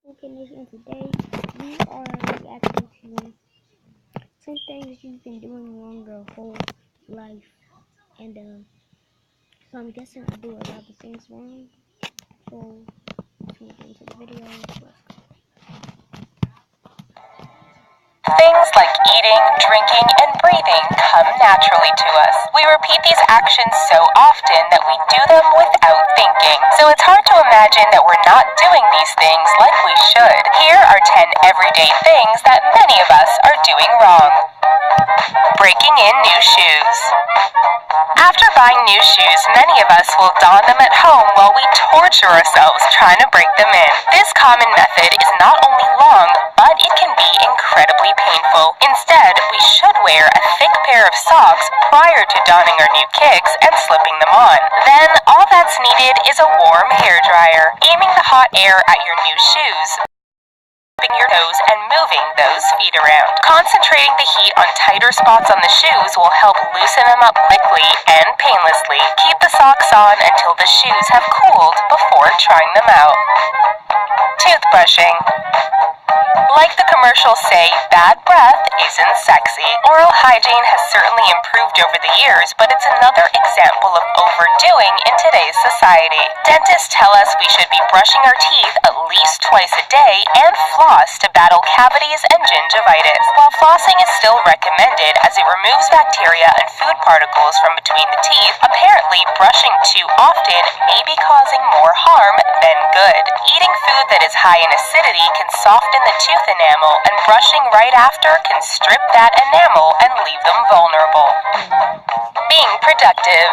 Okay, Nation, today we are reacting to some things you've been doing wrong your whole life. And so I'm guessing I do a lot of things wrong. So let's get into the video. Let's go. Things like eating, drinking, and breathing come naturally to us. We repeat these actions so often that we do them without thinking. So it's hard to imagine that we're not doing these things like we should. Here are 10 everyday things that many of us are doing wrong. Breaking in new shoes. After buying new shoes, many of us will don them at home while we torture ourselves trying to break them in. This common method is not only long, but it can be incredibly painful. Instead, we should wear a thick pair of socks prior to donning our new kicks and slipping them on. Then, all that's needed is a warm hairdryer. Aiming the hot air at your new shoes, your toes and moving those feet around. Concentrating the heat on tighter spots on the shoes will help loosen them up quickly and painlessly. Keep the socks on until the shoes have cooled before trying them out. Toothbrushing. Like the commercials say, bad breath isn't sexy. Oral hygiene has certainly improved over the years, but it's another example of overdoing in today's society. Dentists tell us we should be brushing our teeth at least twice a day and floss to battle cavities and gingivitis. While flossing is still recommended as it removes bacteria and food particles from between the teeth, apparently brushing too often may be causing more harm than good. Eating food that is high in acidity can soften the tooth enamel, and brushing right after can strip that enamel and leave them vulnerable. Being productive.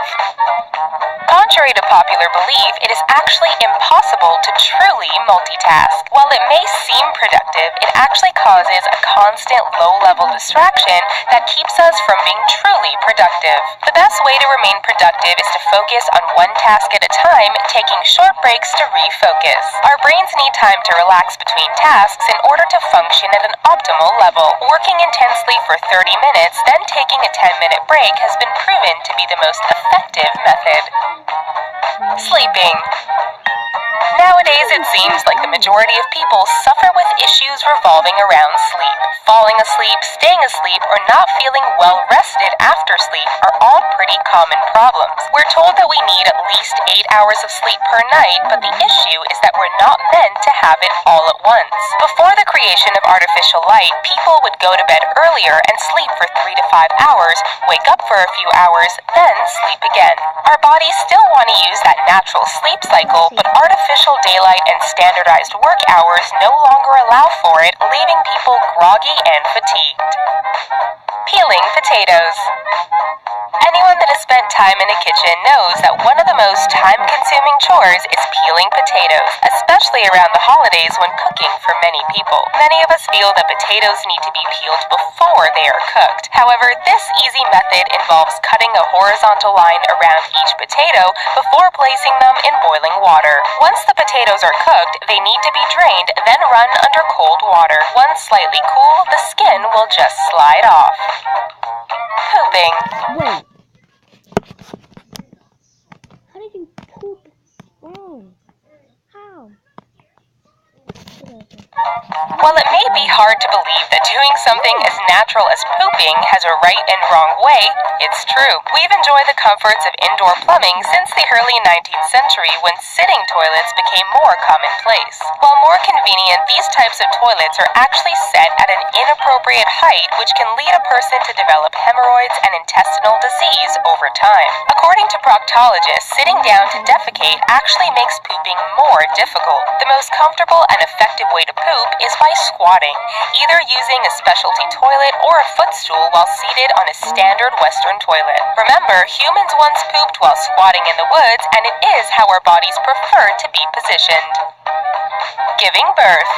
Contrary to popular belief, it is actually impossible to truly multitask. While it may seem productive, it actually causes a constant low-level distraction that keeps us from being truly productive. The best way to remain productive is to focus on one task at a time, taking short breaks to refocus. Our brains need time to relax between tasks in order to function at an optimal level. Working intensely for 30 minutes, then taking a 10-minute break has been proven to be the most effective method. Sleeping. Nowadays, it seems like the majority of people suffer with issues revolving around sleep. Falling asleep, staying asleep, or not feeling well rested after sleep are all pretty common problems. We're told that we need at least 8 hours of sleep per night, but the issue is that we're not meant to have it all at once. Before the creation of artificial light, people would go to bed earlier and sleep for 3 to 5 hours, wake up for a few hours, then sleep again. Our bodies still want to use that natural sleep cycle, but artificial daylight and standardized work hours no longer allow for it, leaving people groggy and fatigued. Peeling potatoes. Anyone that has spent time in a kitchen knows that one of the most time-consuming chores is peeling potatoes, especially around the holidays when cooking for many people. Many of us feel that potatoes need to be peeled before they are cooked. However, this easy method involves cutting a horizontal line around each potato before placing them in boiling water. Once the potatoes are cooked, they need to be drained, then run under cold water. Once slightly cool, the skin will just slide off. Pooping. Wait. How did you poop wrong? How? While it may be hard to believe that doing something as natural as pooping has a right and wrong way, it's true. We've enjoyed the comforts of indoor plumbing since the early 19th century when sitting toilets became more commonplace. While more convenient, these types of toilets are actually set at an inappropriate height, which can lead a person to develop hemorrhoids and intestinal disease over time. According to proctologists, sitting down to defecate actually makes pooping more difficult. The most comfortable and effective way to poop is by squatting, either using a specialty toilet or a footstool while seated on a standard Western toilet. Remember, humans once pooped while squatting in the woods, and it is how our bodies prefer to be positioned. Giving birth.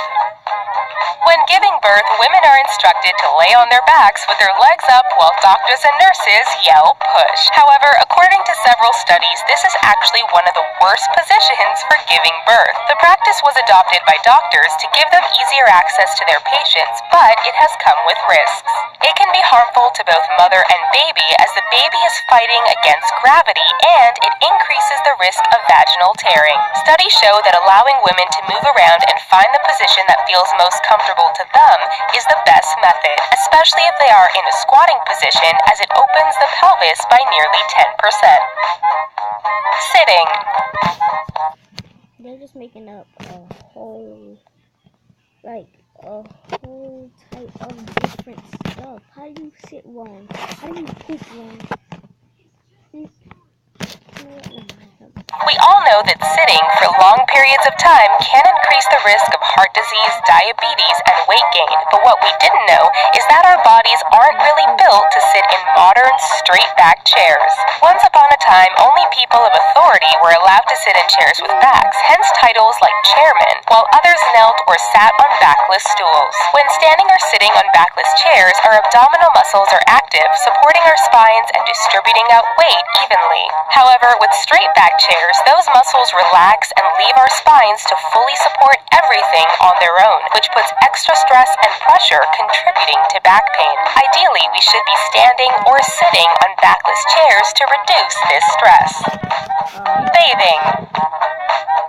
When giving birth, women are instructed to lay on their backs with their legs up while doctors and nurses yell push. However, according to several studies, this is actually one of the worst positions for giving birth. The practice was adopted by doctors to give them easier access to their patients, but it has come with risks. It can be harmful to both mother and baby as the baby is fighting against gravity and it increases the risk of vaginal tearing. Studies show that allowing women to move around and find the position that feels most comfortable to them is the best method, especially if they are in a squatting position as it opens the pelvis by nearly 10%. Sitting. They're just making up a whole type of different stuff. How do you sit wrong? How do you poop wrong? We all know that sitting for long periods of time can increase the risk of heart disease, diabetes, and weight gain, but what we didn't know is that our bodies aren't really built to sit in modern, straight-back chairs. Once upon a time, only people of authority were allowed to sit in chairs with backs, hence titles like chairman, while others knelt or sat on backless stools. When standing or sitting on backless chairs, our abdominal muscles are active, supporting our spines and distributing out weight evenly. However, with straight-back chairs, those muscles relax and leave our spines to fully support everything on their own, which puts extra stress and pressure contributing to back pain. Ideally, we should be standing or sitting on backless chairs to reduce this stress. Bathing.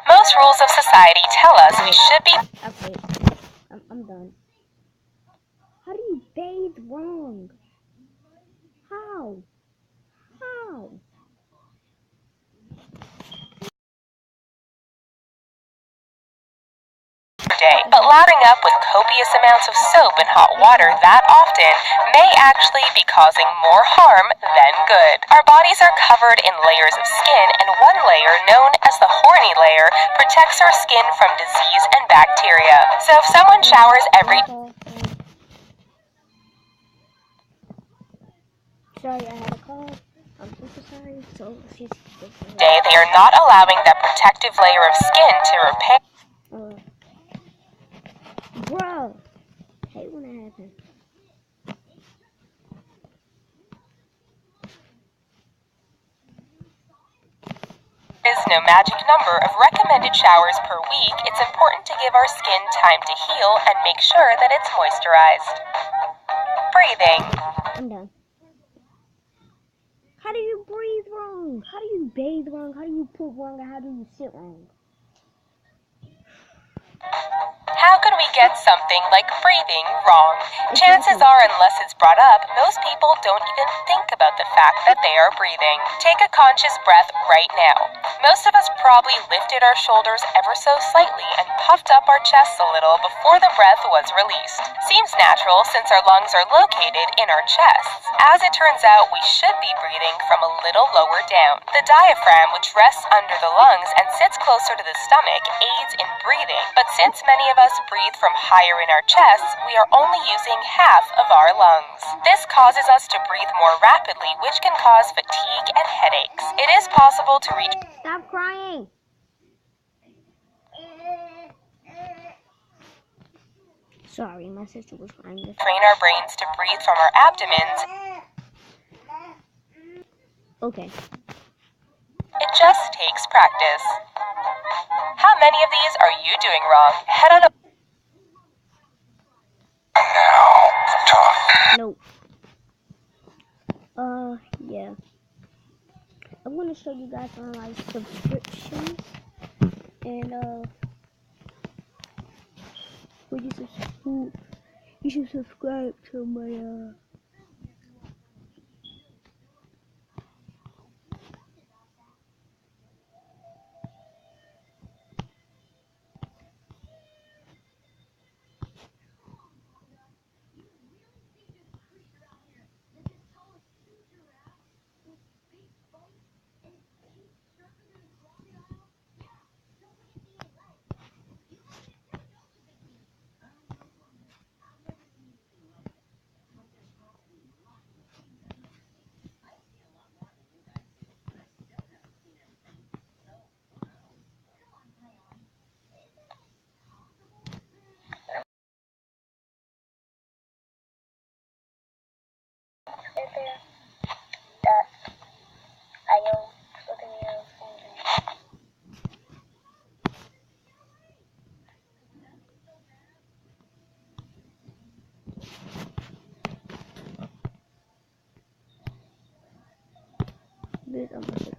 Most rules of society tell us we should be... Okay, I'm done. How do you bathe wrong? How? Day, but lathering up with copious amounts of soap and hot water that often may actually be causing more harm than good. Our bodies are covered in layers of skin, and one layer, known as the horny layer, protects our skin from disease and bacteria. So if someone showers every Sorry, I had a call. I'm super sorry. day, they are not allowing that protective layer of skin to repair. Bro, hate when that happens. There is no magic number of recommended showers per week. It's important to give our skin time to heal and make sure that it's moisturized. Breathing. I'm done. How do you breathe wrong? How do you bathe wrong? How do you poop wrong? Or how do you sit wrong? How could we get something like breathing wrong? Chances are, unless it's brought up, most people don't even think about the fact that they are breathing. Take a conscious breath right now. Most of us probably lifted our shoulders ever so slightly and puffed up our chests a little before the breath was released. Seems natural since our lungs are located in our chests. As it turns out, we should be breathing from a little lower down. The diaphragm, which rests under the lungs and sits closer to the stomach, aids in breathing, but since many of us breathe from higher in our chests, we are only using half of our lungs. This causes us to breathe more rapidly, which can cause fatigue and headaches. It is possible to reach... Stop crying! Sorry, my sister was crying. Train our brains to breathe from our abdomens. Okay. It just takes practice. How many of these are you doing wrong? Head on over. Nope. Yeah. I'm gonna show you guys on my subscriptions. And, you should subscribe to my, This I'm about to